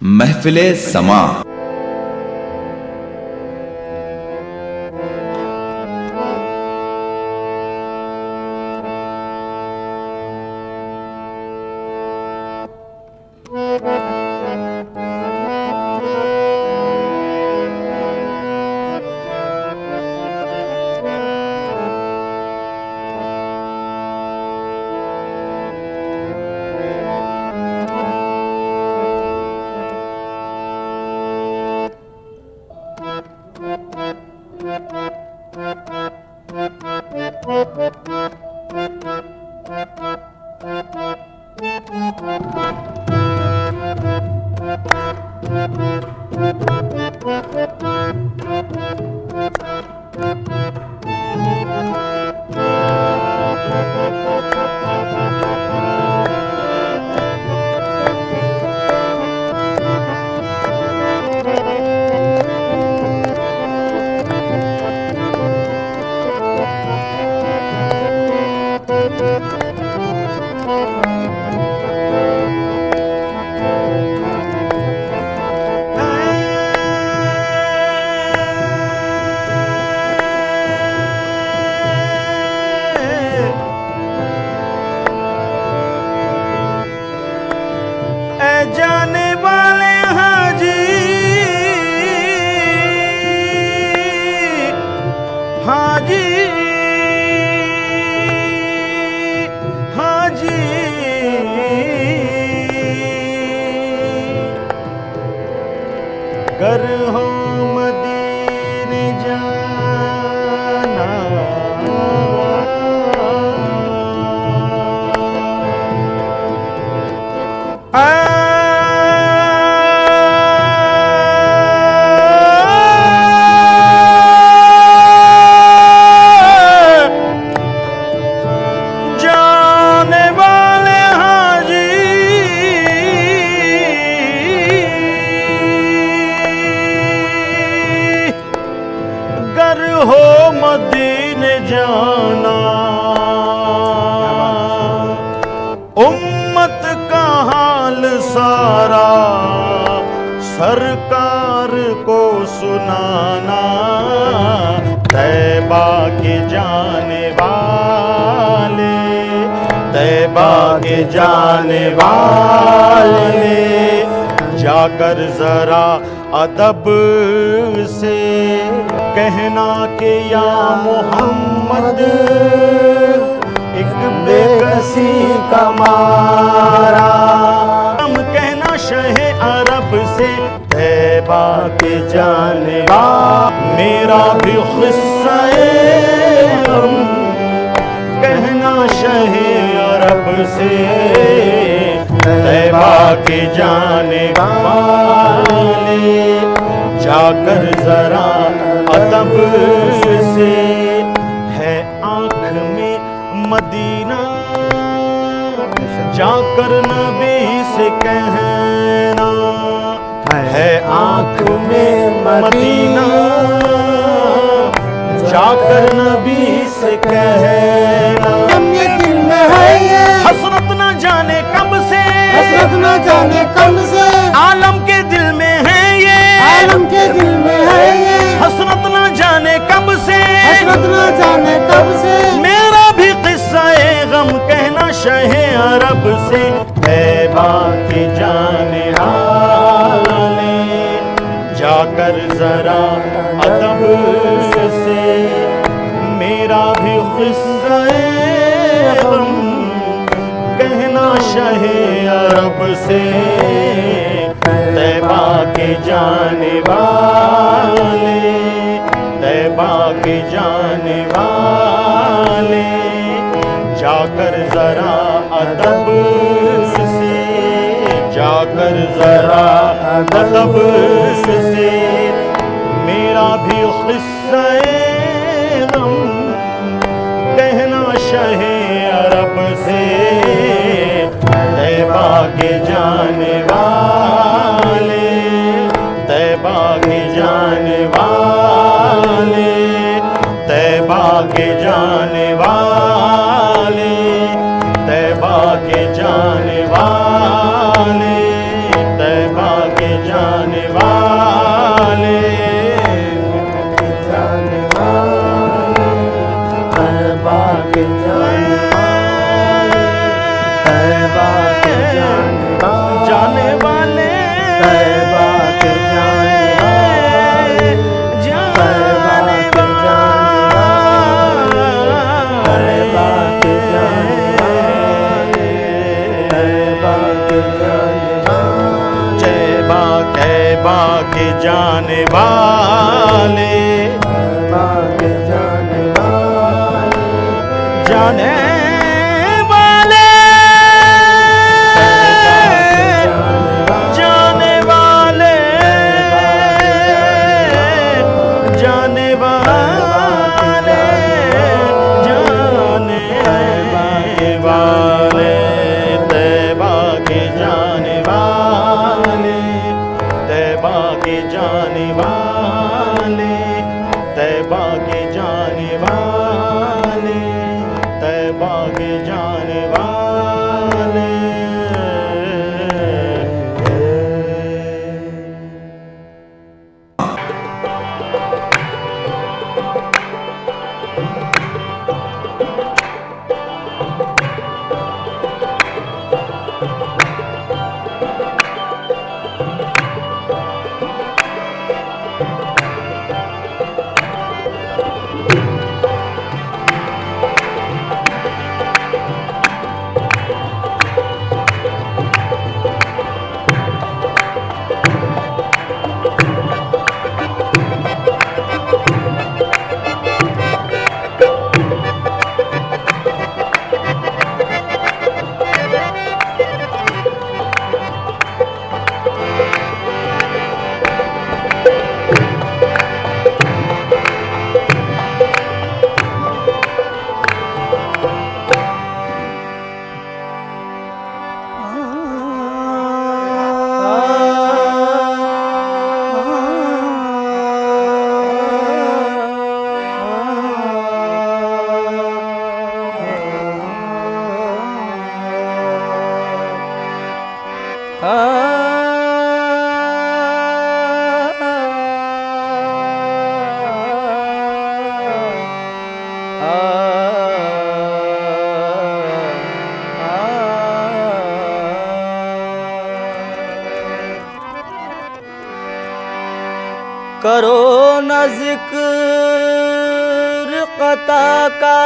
महफिले समा। जाने वाले हाजी हाजी हाजी कर हो मदीने जाना हो मदीने जाना उम्मत का हाल सारा सरकार को सुनाना। तैबा के जाने वाले तैबा के जाने वाले जाकर जरा अदब से कहना कि या मोहम्मद एक बेकसी का मारा। हम कहना शहे अरब से तैबा के जाने वाला मेरा भी क़िस्सा गम कहना शहे अरब से तैबा के जाने वाले जाकर जरा अदब से है आँख में मदीना जाकर नबी से कहना है आँख में मदीना जाकर नबी से कहना। दिल में है ये हसरत न जाने कब से हसरत न जाने कब से आलम के दिल में है ये आलम के दिल में है ये हसरत न जाने कब से हसरत न जाने कब से मेरा भी किस्सा गम कहना शहे अरब से तैबा के जाने वाले जाकर जरा अदब से मेरा भी किस्सा गम कहना शहे अरब से तैबा के जाने वाले तैबा के जाने वाले जाकर जरा अदब से जाकर जरा अदब से मेरा भी क़िस्सा गम कहना शहे अरब से तैबा के जाने वाले तैबा के जाने वाले तैबा के जाने वाले तैबा के जाने वाले तैबा के जाने वाले, जाने वाले, तैबा के जाने वाले, तैबा के जाने वाले, जाने वाले, तैबा के जाने वाले, तैबा के जाने वाले, तैबा के जाने वाले, तैबा के जाने वाले, तैबा के जाने वाले, जाने वाले, जाने वाले, जाने वाले, जाने वाले, तैबा के जाने वाले, तैबा के जाने वाले, तैबा के जाने वाले, तैबा के जाने वाले। करो न जिक्र कता का,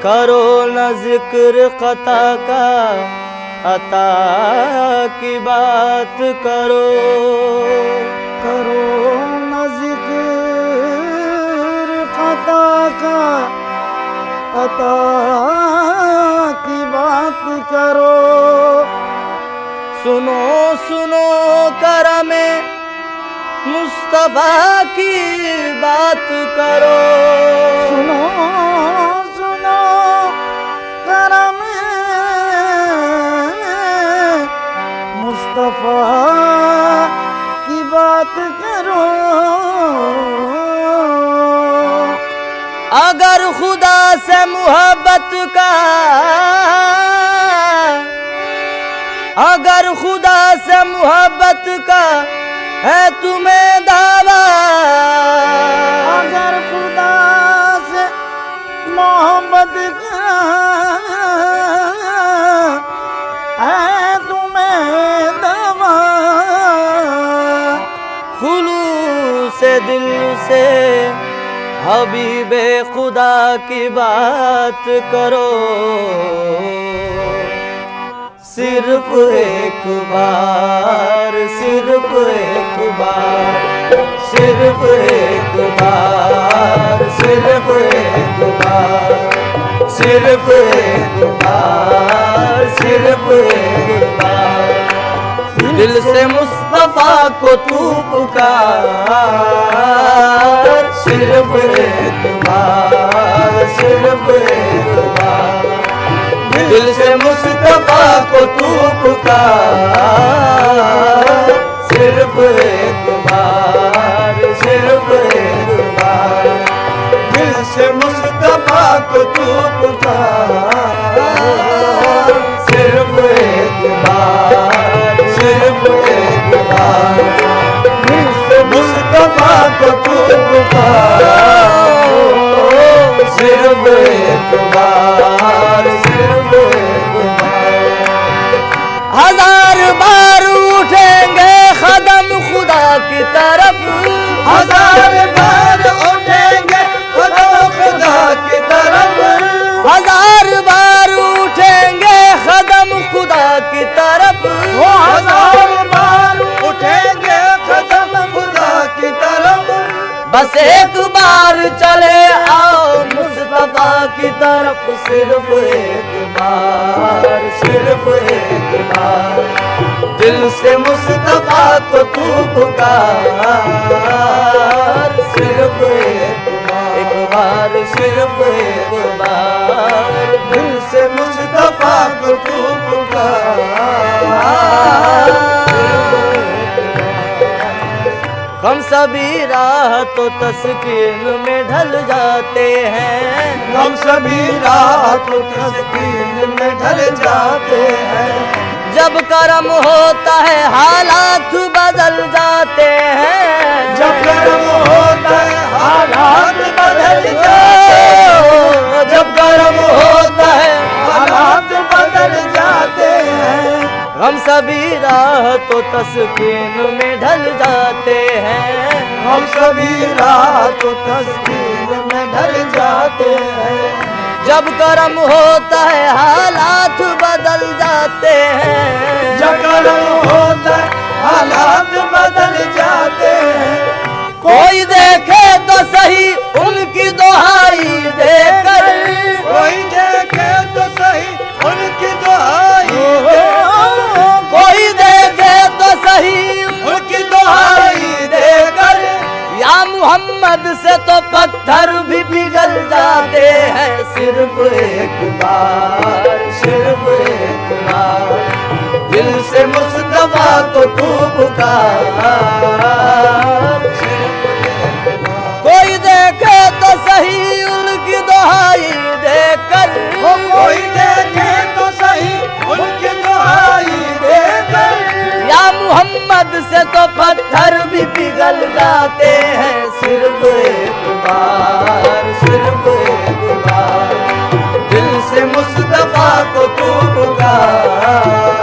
करो न जिक्र कता का, अता की बात करो, करो न जिक्र खता का, अता की बात करो, सुनो सुनो करमे मुस्तफा की बात करो, सुनो सुनो करम मुस्तफा की बात करो, अगर खुदा से मोहब्बत का, अगर खुदा से मोहब्बत का है तुम्हें दावा, अगर खुदा से मोहब्बत का है तुम्हें दावा, खुलूस से दिल से हबीबे खुदा की बात करो, सिर्फ एक बार, सिर्फ एक बार, सिर्फ एक बार, सिर्फ एक बार, सिर्फ एक बार, सिर्फ एक बार, दिल से मुस्तफा को तू पुकार, सिर्फ एक बार, सिर्फ एक बार, दिल से मुस्तफा को तू पुकार, सिर्फ एक बार, सिर्फ एक बार, दिल से मुस्तफा को तू पुकार। हजार बार उठेंगे कदम खुदा की तरफ, हजार बार उठेंगे कदम खुदा की तरफ, हजार बार उठेंगे कदम खुदा की तरफ, वो हजार बार उठेंगे कदम खुदा की तरफ। बस एक बार चले आओ मुस्तफा की तरफ, सिर्फ एक बार, सिर्फ एक बार, दिल से मुस्तफा को तू पुकार, सिर्फ एक बार, सिर्फ एक बार, दिल से मुस्तफा को तू पुकार। हम सभी राह तो तस्कीन में ढल जाते हैं, हम सभी रात तस्कीन में ढल जाते हैं, जब करम होता है हालात बदल जाते हैं, जब कर्म होता है हालात बदल जाते हैं, जब करम होता है हालात बदल जाते हैं। हम सभी राह तो तस्कीन में ढल जाते हैं, हम सभी रात तस्कीन में ढल जाते हैं, जब करम होता है हालात बदल जाते हैं, जब कर्म होता है हालात बदल जाते हैं। कोई देखे तो सही उनकी दुहाई देकर, कोई देखे तो सही उनकी दुहाई देकर, कोई देखे तो सही उनकी दुहाई देकर, या मोहम्मद से तो पत्थर भी पिघल जाते हैं, सिर्फ एक बार, सिर्फ एक बार, दिल से मुस्तफा को तू पुकार, सिर्फ एक बार। कोई देखे तो सही उनकी दुहाई देकर, कोई देखे तो सही उनकी दुहाई देकर, या मोहम्मद से तो पत्थर भी पिघल जाते हैं, सिर्फ एक बार, सिर्फ एक बार, दिल से मुस्तफा को तू पुकार,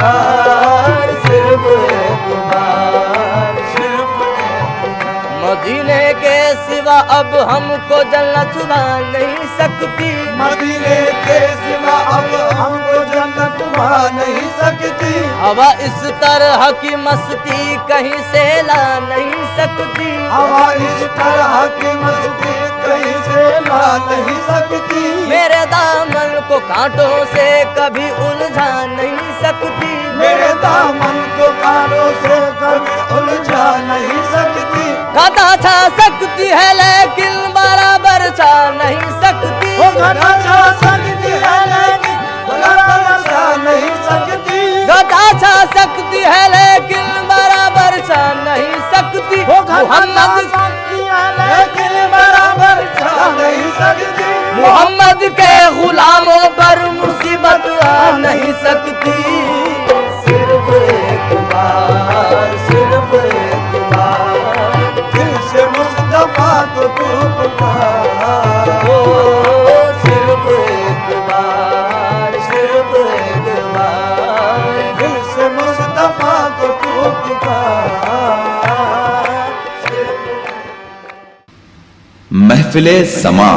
सिर्फ एक बार, सिर्फ एक बार। मदीने के सिवा अब हमको जन्नत पा नहीं सकती, मदीने के सिवा अब हमको जन्नत पा नहीं सकती, हवा इस तरह की मस्ती कहीं से ला नहीं सकती, हवा इस तरह की मस्ती कहीं से ला नहीं सकती, मेरे दामन को कांटों से कभी उलझा नहीं सकती, मेरे दामन को कांटों से कभी उलझा नहीं सकती, गदा छा सकती है लेकिन बराबर छा नहीं सकती, वो गदा छा सकती है लेकिन बराबर छा नहीं सकती, गदा छा सकती है लेकिन बराबर छा नहीं सकती, वो गदा छा मोहम्मद सकती है लेकिन बराबर छा नहीं सकती, मोहम्मद के गुलामों पर मुसीबत आ नहीं सकती, सिर्फ एक बार, सिर्फ एक बार, दिल से मुस्तफा को तू पुकार, ओ सिर्फ एक बार, सिर्फ एक बार, दिल से मुस्तफा को तू पुकार। महफिले समा